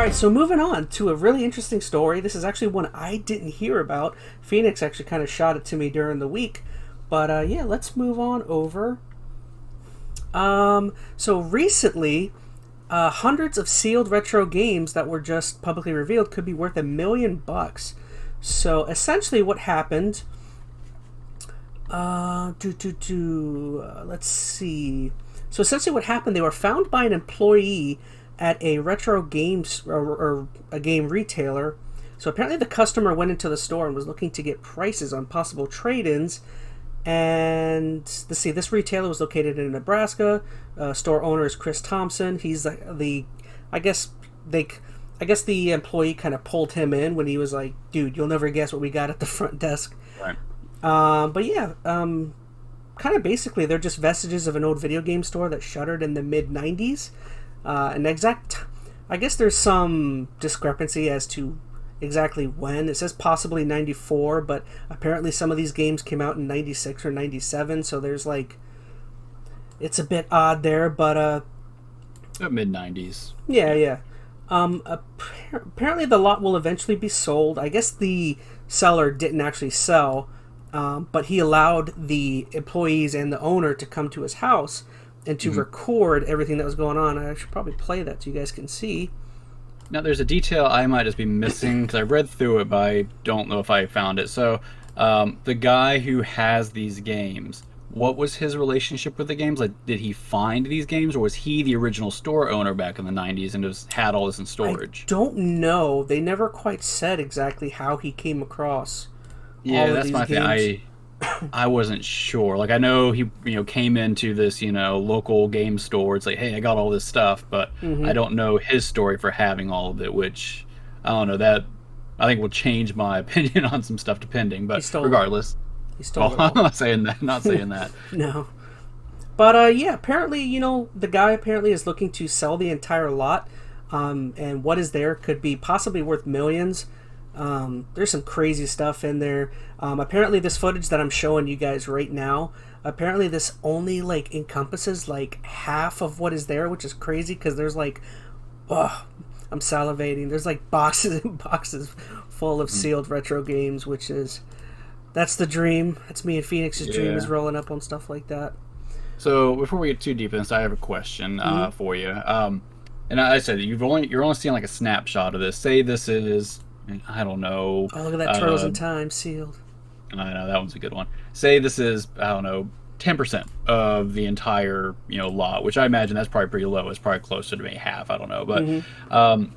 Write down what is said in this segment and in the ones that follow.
right, so moving on to a really interesting story. This is actually one I didn't hear about. Phoenix actually kind of shot it to me during the week. But yeah, let's move on over. So recently, hundreds of sealed retro games that were just publicly revealed could be worth $1 million. So essentially what happened... let's see. So essentially what happened, they were found by an employee at a retro games or a game retailer. So apparently the customer went into the store and was looking to get prices on possible trade-ins. And let's see, this retailer was located in Nebraska. Store owner is Chris Thompson. He's the I guess the employee kind of pulled him in when he was like, "Dude, you'll never guess what we got at the front desk." Right. But yeah, kind of basically they're just vestiges of an old video game store that shuttered in the mid-90s. I guess there's some discrepancy as to exactly when. It says possibly 94, but apparently some of these games came out in 96 or 97, so there's like, it's a bit odd there, but mid-90s. Yeah. Apparently the lot will eventually be sold. I guess the seller didn't actually sell, but he allowed the employees and the owner to come to his house and to record everything that was going on. I should probably play that so you guys can see. Now, there's a detail I might just be missing, because I read through it, but I don't know if I found it. So, the guy who has these games, what was his relationship with the games? Like, did he find these games, or was he the original store owner back in the 90s and just had all this in storage? I don't know. They never quite said exactly how he came across all of these my games. thing. I wasn't sure. Like, I know he came into this local game store. It's like, hey, I got all this stuff, but I don't know his story for having all of it, which I don't know. That I think will change my opinion on some stuff depending. But regardless, he stole it all. I'm not saying that. Not saying that. No. But yeah, apparently the guy apparently is looking to sell the entire lot, and what is there could be possibly worth millions. There's some crazy stuff in there. Apparently this footage that I'm showing you guys right now, apparently this only like encompasses like half of what is there, which is crazy because there's like, I'm salivating. There's like boxes and boxes full of sealed retro games, that's the dream. That's me and Phoenix's dream, is rolling up on stuff like that. So before we get too deep in this, I have a question for you. And I said you're only seeing like a snapshot of this. Say this is, I don't know. Oh, look at that, Turtles in Time sealed. I know, that one's a good one. Say this is, I don't know, 10% of the entire lot, which I imagine that's probably pretty low. It's probably closer to maybe half. I don't know. But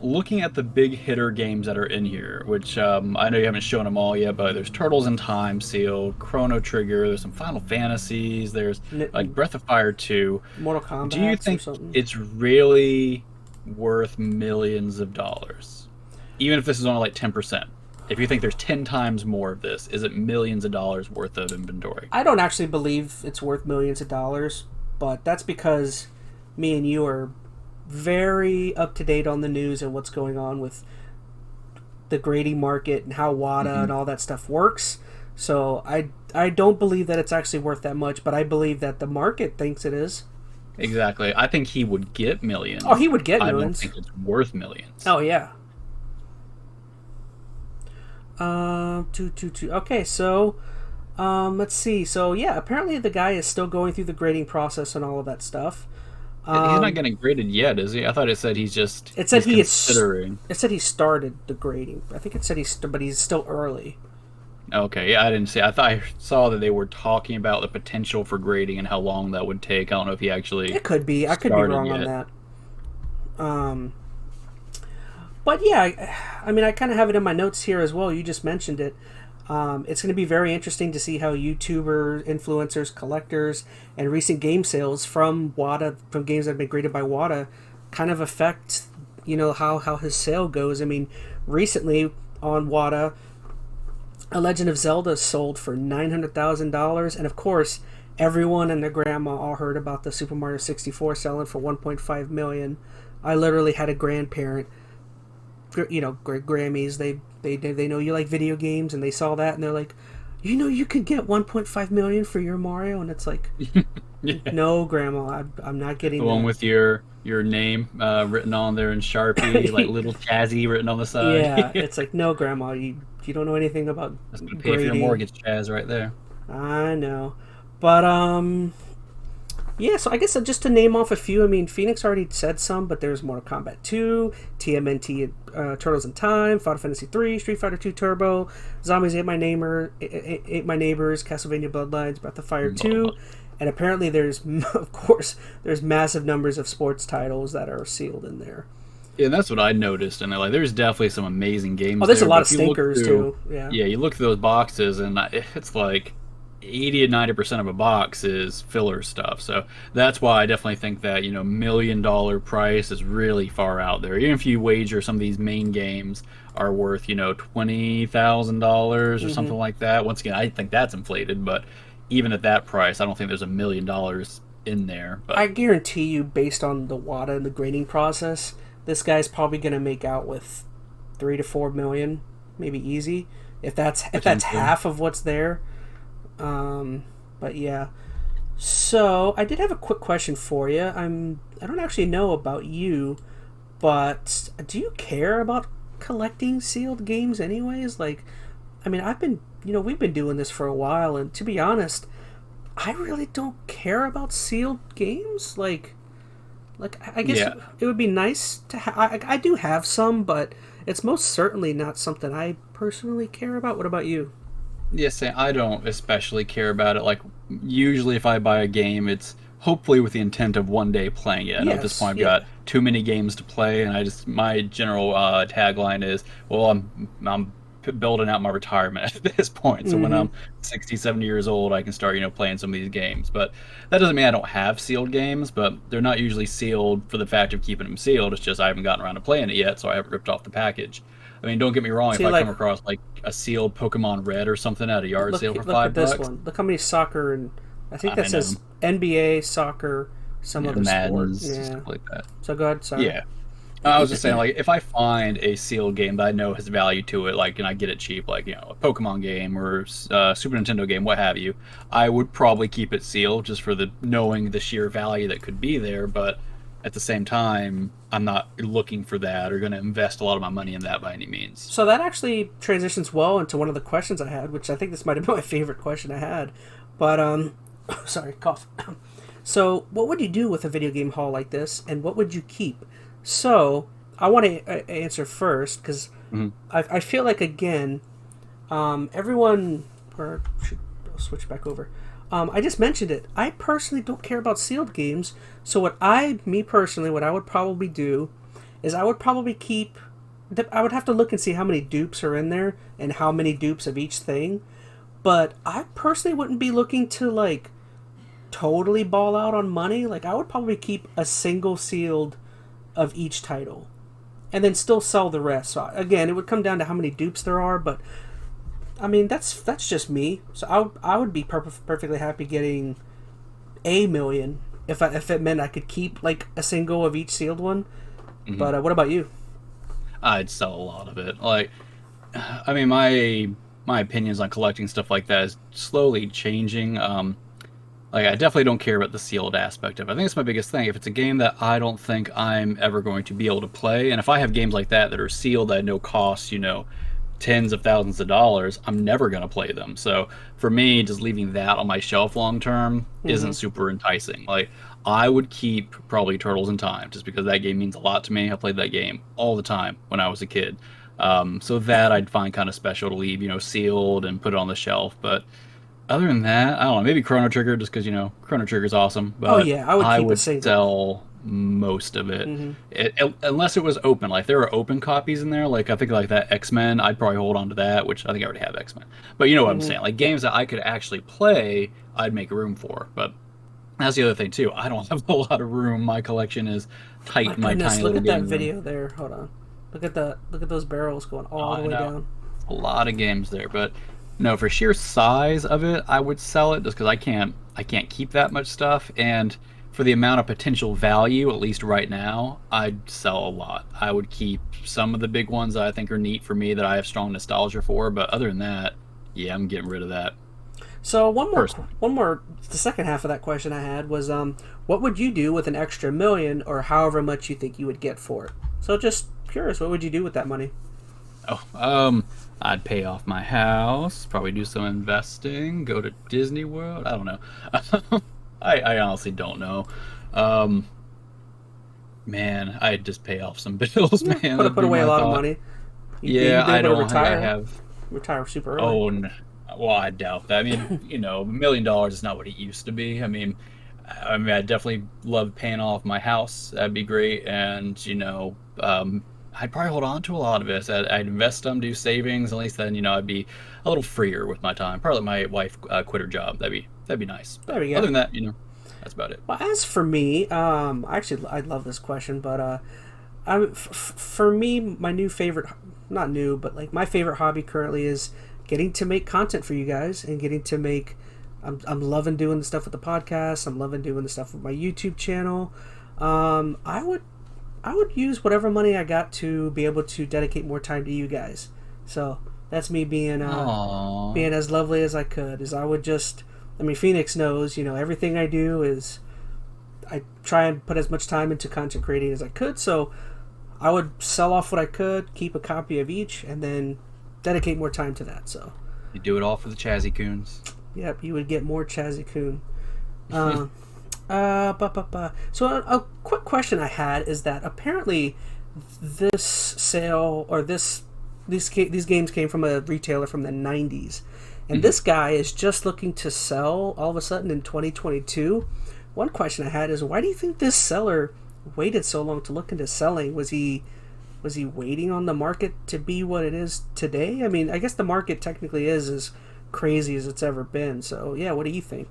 looking at the big hitter games that are in here, which I know you haven't shown them all yet, but there's Turtles in Time sealed, Chrono Trigger, there's some Final Fantasies, there's like Breath of Fire 2. Mortal Kombat. Do you think it's really worth millions of dollars? Even if this is only like 10%. If you think there's 10 times more of this, is it millions of dollars worth of inventory? I don't actually believe it's worth millions of dollars, but that's because me and you are very up to date on the news and what's going on with the grading market and how WADA and all that stuff works. So I don't believe that it's actually worth that much, but I believe that the market thinks it is. Exactly. I think he would get millions. Oh, he would get millions. I don't think it's worth millions. Oh, yeah. Okay, so let's see. So yeah, apparently the guy is still going through the grading process and all of that stuff. He's not getting graded yet, is he? I thought it said he's just. It said considering. It said he started the grading. I think it said but he's still early. Okay, yeah, I didn't see. I saw that they were talking about the potential for grading and how long that would take. I don't know if he actually. It could be. I could be wrong on that. But yeah, I mean, I kind of have it in my notes here as well. You just mentioned it. It's going to be very interesting to see how YouTubers, influencers, collectors, and recent game sales from WADA, from games that have been graded by WADA, kind of affect, how his sale goes. I mean, recently on WADA, A Legend of Zelda sold for $900,000, and of course, everyone and their grandma all heard about the Super Mario 64 selling for $1.5 million. I literally had a grandparent, Grammys, they know you like video games, and they saw that and they're like, you could get $1.5 million for your Mario, and it's like, No, Grandma, I'm not getting The one that. with your name written on there in Sharpie, like little Chazzy written on the side. Yeah, it's like, no, Grandma, you don't know anything about That's gonna pay for your grading. mortgage, Chaz, right there. I know, but yeah. So I guess just to name off a few. I mean, Phoenix already said some, but there's Mortal Kombat 2, TMNT, Turtles in Time, Final Fantasy 3, Street Fighter 2 Turbo, Zombies Ate My Neighbors, Castlevania Bloodlines, Breath of Fire 2, and apparently there's, of course, there's massive numbers of sports titles that are sealed in there. Yeah, and that's what I noticed, and like, there's definitely some amazing games. Oh, there's there, a lot but of if you look stinkers through, too. Yeah. yeah, you look through those boxes, and it's like 80 to 90% of a box is filler stuff. So that's why I definitely think that $1 million price is really far out there. Even if you wager some of these main games are worth $20,000 or something like that. Once again, I think that's inflated, but even at that price, I don't think there's $1 million in there. But I guarantee you, based on the WADA and the grading process, this guy's probably going to make out with 3 to 4 million, maybe easy, if that's half of what's there. But yeah. So I did have a quick question for you. I don't actually know about you, but do you care about collecting sealed games anyways? Like, I mean, we've been doing this for a while, and to be honest, I really don't care about sealed games. Like I guess it would be nice to I do have some, but it's most certainly not something I personally care about. What about you? yes, I don't especially care about it. Like, usually if I buy a game, it's hopefully with the intent of one day playing it. I know at this Yes, point I've yeah. got too many games to play, and my general tagline is, well, I'm building out my retirement at this point. So when Mm-hmm. I'm 60, 70 years old, I can start, playing some of these games. But that doesn't mean I don't have sealed games, but they're not usually sealed for the fact of keeping them sealed. It's just I haven't gotten around to playing it yet, so I haven't ripped off the package. I mean, don't get me wrong, if See, I come like, across like a sealed Pokemon Red or something at a yard sale for look at five this bucks, one. Look how many soccer, and I think that I know. says NBA, soccer, some other sport. Madden's, Yeah. stuff like that. So go ahead. Sorry. Yeah. I was just saying, like, if I find a sealed game that I know has value to it, like, and I get it cheap, like, a Pokemon game or Super Nintendo game, what have you, I would probably keep it sealed just for the knowing the sheer value that could be there. But at the same time, I'm not looking for that or going to invest a lot of my money in that by any means. So that actually transitions well into one of the questions I had, which I think this might have been my favorite question I had. But sorry, cough. So, what would you do with a video game haul like this, and what would you keep? So, I want to answer first because Hmm. I feel like again, everyone, or should I'll switch back over. I just mentioned it. I personally don't care about sealed games. So me personally, what I would probably do is I would probably keep. I would have to look and see how many dupes are in there and how many dupes of each thing. But I personally wouldn't be looking to like totally ball out on money. Like I would probably keep a single sealed of each title, and then still sell the rest. So again, it would come down to how many dupes there are, but I mean that's just me. So I would be perfectly happy getting a million if it meant I could keep like a single of each sealed one. Hmm. But what about you? I'd sell a lot of it. Like, I mean, my opinions on collecting stuff like that is slowly changing. Like, I definitely don't care about the sealed aspect of it. I think it's my biggest thing. If it's a game that I don't think I'm ever going to be able to play, and if I have games like that that are sealed that I know cost, tens of thousands of dollars, I'm never going to play them. So for me, just leaving that on my shelf long term Mm-hmm. isn't super enticing. Like, I would keep probably Turtles in Time just because that game means a lot to me. I played that game all the time when I was a kid. So that I'd find kind of special to leave, sealed and put it on the shelf. But other than that, I don't know. Maybe Chrono Trigger, just because Chrono Trigger's awesome. Oh But yeah, I would I keep a would single. sell most of it. Mm-hmm. Unless it was open. Like there were open copies in there. Like I think like that X-Men, I'd probably hold on to that, which I think I already have X-Men. But you know what I'm Mm-hmm. saying? Like games that I could actually play, I'd make room for. But that's the other thing too. I don't have a lot of room. My collection is tight My in my goodness, tiny look little at that game room. video there. Hold on. Look at those barrels going all the I way know. down. A lot of games there, but no, for sheer size of it, I would sell it just because I can't keep that much stuff, and for the amount of potential value, at least right now, I'd sell a lot. I would keep some of the big ones that I think are neat for me that I have strong nostalgia for, but other than that, yeah, I'm getting rid of that. So one more, personally. The second half of that question I had was, what would you do with an extra million, or however much you think you would get for it? So just curious, what would you do with that money? I'd pay off my house, probably do some investing, go to Disney World. I don't know. I honestly don't know. Um, Man, I'd just pay off some bills, Yeah, man. That'd put be away a my lot of thought. money. Yeah, You'd be I able to don't think I retire. have. Retire super early. Oh, well, I doubt that. I mean, $1 million is not what it used to be. I mean, I definitely love paying off my house. That'd be great. And, I'd probably hold on to a lot of it. I'd invest them, do savings. At least then, I'd be a little freer with my time. Probably let my wife quit her job. That'd be nice. There But we other go. than that, that's about it. Well, as for me, actually, I love this question, but for me, my new favorite, not new, but like my favorite hobby currently is getting to make content for you guys and getting to make. I'm loving doing the stuff with the podcast. I'm loving doing the stuff with my YouTube channel. I would use whatever money I got to be able to dedicate more time to you guys. So that's me Aww. being as lovely as I could. Is I would just, I mean, Phoenix knows, everything I do is I try and put as much time into content creating as I could. So I would sell off what I could, keep a copy of each, and then dedicate more time to that. So, You do it all for the Chazzy Coons. yep, you would get more Chazzy Coon. Uh, So a quick question I had is that apparently this sale or these games came from a retailer from the 90s, and this guy is just looking to sell all of a sudden in 2022. One question I had is, why do you think this seller waited so long to look into selling? Was he waiting on the market to be what it is today? I mean, I guess the market technically is as crazy as it's ever been. So yeah, what do you think?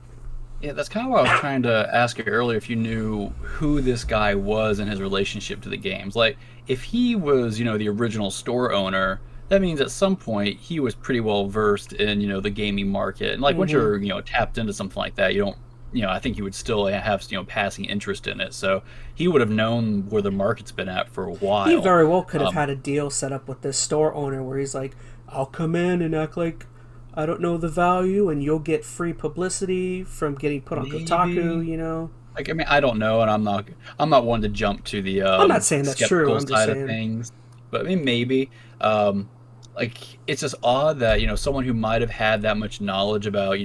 Yeah, that's kind of what I was trying to ask you earlier, if you knew who this guy was and his relationship to the games. Like, if he was, the original store owner, that means at some point he was pretty well versed in, the gaming market. And like once Mm-hmm. you're, tapped into something like that, you don't, I think you would still have, passing interest in it. So he would have known where the market's been at for a He while. very well could have Um, had a deal set up with this store owner where he's like, I'll come in and act like I don't know the value, and you'll get free publicity from getting put on Maybe. Kotaku. Like, I mean, I don't know, and I'm not one to jump to the I'm not saying that's true. skeptical I'm just side of saying. things, but I mean, maybe. Um, like, it's just odd that someone who might have had that much knowledge about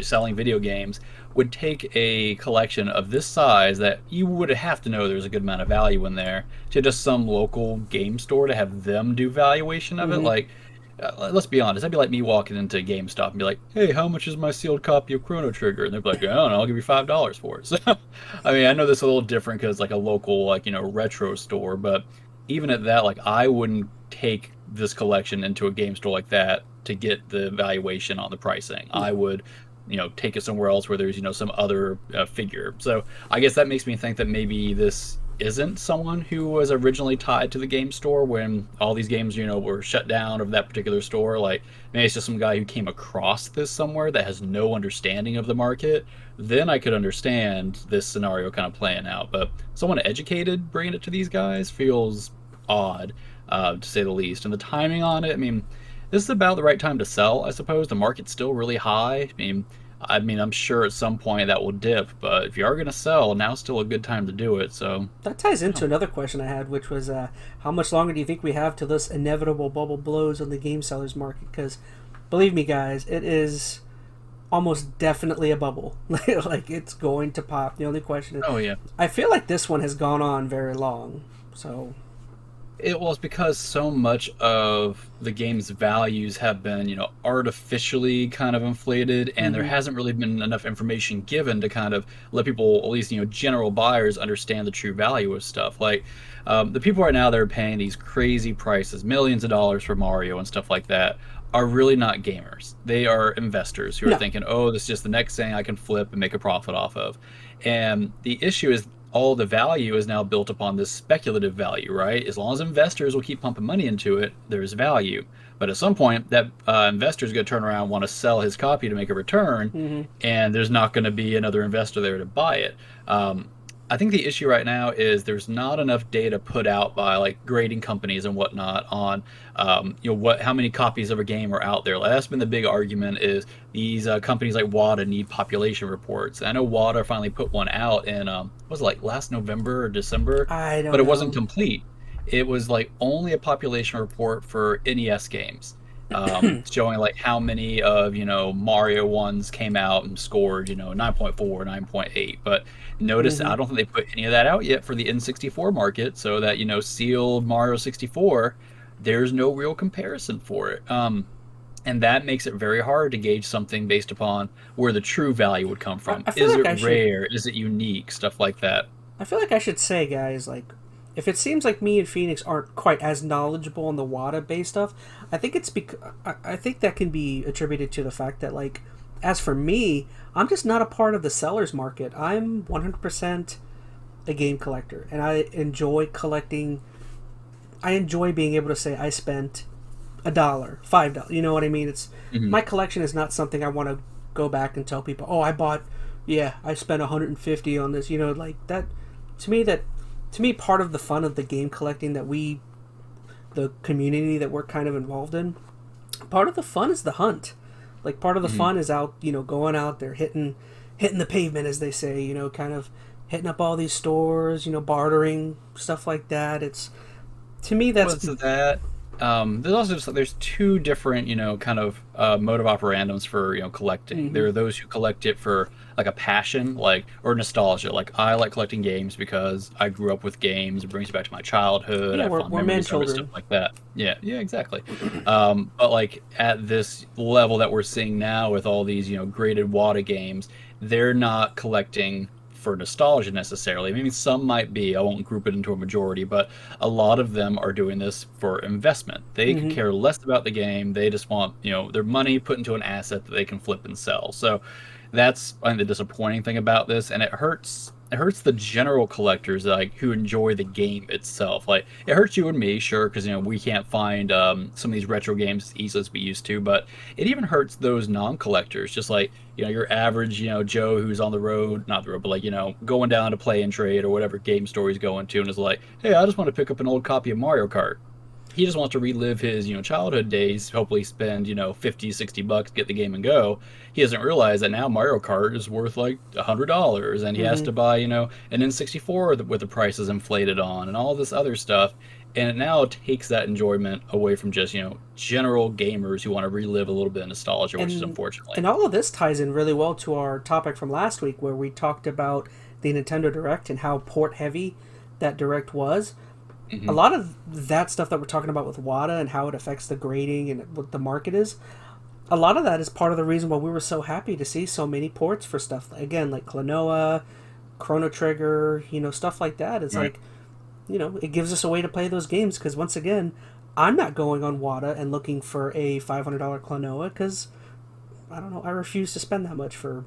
selling video games would take a collection of this size that you would have to know there's a good amount of value in there to just some local game store to have them do valuation of it. Hmm. Like, let's be honest, that'd be like me walking into GameStop and be like, "Hey, how much is my sealed copy of Chrono Trigger?" And they'd be like, "I don't know, I'll give you $5 for it." So, I mean, I know this is a little different because like a local retro store, but even at that, like I wouldn't take this collection into a game store like that to get the valuation on the pricing. I Yeah. would, take it somewhere else where there's some other figure. So I guess that makes me think that maybe this isn't someone who was originally tied to the game store when all these games, were shut down of that particular store. Like maybe it's just some guy who came across this somewhere that has no understanding of the market. Then I could understand this scenario kind of playing out. But someone educated bringing it to these guys feels odd, to say the least. And the timing on it, I mean, this is about the right time to sell, I suppose. The market's still really high. I mean, I'm sure at some point that will dip, but if you are going to sell, now's still a good time to do it. So, That ties into oh, another question I had, which was, how much longer do you think we have till this inevitable bubble blows on the game sellers market? Because, believe me, guys, it is almost definitely a bubble. Like, it's going to pop. The only question is, oh yeah. I feel like this one has gone on very long. So, It was because so much of the game's values have been, artificially kind of inflated, and there hmm hasn't really been enough information given to kind of let people, at least, general buyers, understand the true value of stuff. Like, the people right now that are paying these crazy prices, millions of dollars for Mario and stuff like that, are really not gamers. They are investors who are no. thinking, oh, this is just the next thing I can flip and make a profit off of. And the issue is all the value is now built upon this speculative value, right? As long as investors will keep pumping money into it, there's value. But at some point, that investor is going to turn around and want to sell his copy to make a return, hmm and there's not going to be another investor there to buy it. I think the issue right now is there's not enough data put out by like grading companies and whatnot on, how many copies of a game are out there. Like, that's been the big argument is these companies like WADA need population reports. I know WADA finally put one out in, was it like last November or December? I don't But it know. wasn't complete. It was like only a population report for NES games. Showing like how many of Mario ones came out and scored 9.4, 9.8. But notice I don't think they put any of that out yet for the N64 market, so that sealed Mario 64, there's no real comparison for it. And that makes it very hard to gauge something based upon where the true value would come from. Is it rare? Is it unique? Stuff like that. I feel like I should say, guys, like, if it seems like me and Phoenix aren't quite as knowledgeable on the WADA-based stuff, I think I think that can be attributed to the fact that, like, as for me, I'm just not a part of the seller's market. I'm 100% a game collector, and I enjoy collecting. I enjoy being able to say I spent $1, $5. You know what I mean? It's my collection is not something I want to go back and tell people, oh, I spent 150 on this. Like that. To me, part of the fun of the game collecting the community that we're kind of involved in, part of the fun is the hunt. Like, part of the fun is going out there, hitting the pavement, as they say, kind of hitting up all these stores, bartering, stuff like that. To me, that's... What's that? There's also there's two different kind of mode of operandums for collecting. There are those who collect it for like a passion, or nostalgia. Like, I like collecting games because I grew up with games. It brings me back to my childhood. Yeah, I have fond memories of it, stuff like that. Yeah, exactly. But like at this level that we're seeing now with all these graded WADA games, they're not collecting for nostalgia necessarily. Maybe some might be. I won't group it into a majority, but a lot of them are doing this for investment. They could care less about the game. They just want their money put into an asset that they can flip and sell. So that's, I think, the disappointing thing about this, and it hurts the general collectors who enjoy the game itself. Like, it hurts you and me, sure, because we can't find some of these retro games as easily as we used to, but it even hurts those non-collectors, just like your average Joe who's on the road, not the road, but going down to Play and Trade or whatever game store he's going to, and is like, hey, I just want to pick up an old copy of Mario Kart. He just wants to relive his childhood days, hopefully spend $50-$60, get the game and go. He doesn't realize that now Mario Kart is worth like $100, and he has to buy an N64 with the prices inflated on and all this other stuff, and it now takes that enjoyment away from just general gamers who want to relive a little bit of nostalgia, which is unfortunately. And all of this ties in really well to our topic from last week, where we talked about the Nintendo Direct and how port heavy that Direct was. A lot of that stuff that we're talking about with WADA and how it affects the grading and what the market is, a lot of that is part of the reason why we were so happy to see so many ports for stuff, again, like Klonoa, Chrono Trigger, stuff like that. It's right. It gives us a way to play those games, because once again, I'm not going on WADA and looking for a $500 Klonoa, because, I don't know, I refuse to spend that much for...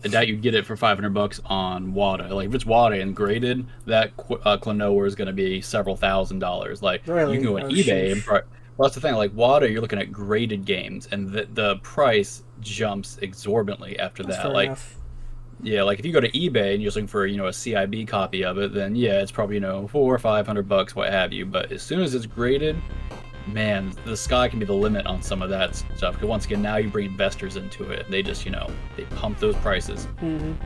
I doubt you'd get it for $500 on WADA. Like, if it's WADA and graded, that Klonoa is going to be several $1,000s. Like, really? You can go on eBay and... Well, that's the thing. Like, WADA, you're looking at graded games, and the price jumps exorbitantly after that. Fair enough. Yeah, like if you go to eBay and you're looking for a CIB copy of it, then yeah, it's probably $400 or $500, what have you. But as soon as it's graded, man, the sky can be the limit on some of that stuff. Because once again, now you bring investors into it. They just they pump those prices.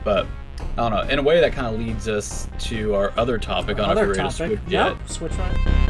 But I don't know. In a way, that kind of leads us to our other topic. I don't know if you're ready to switch yet. Switch right.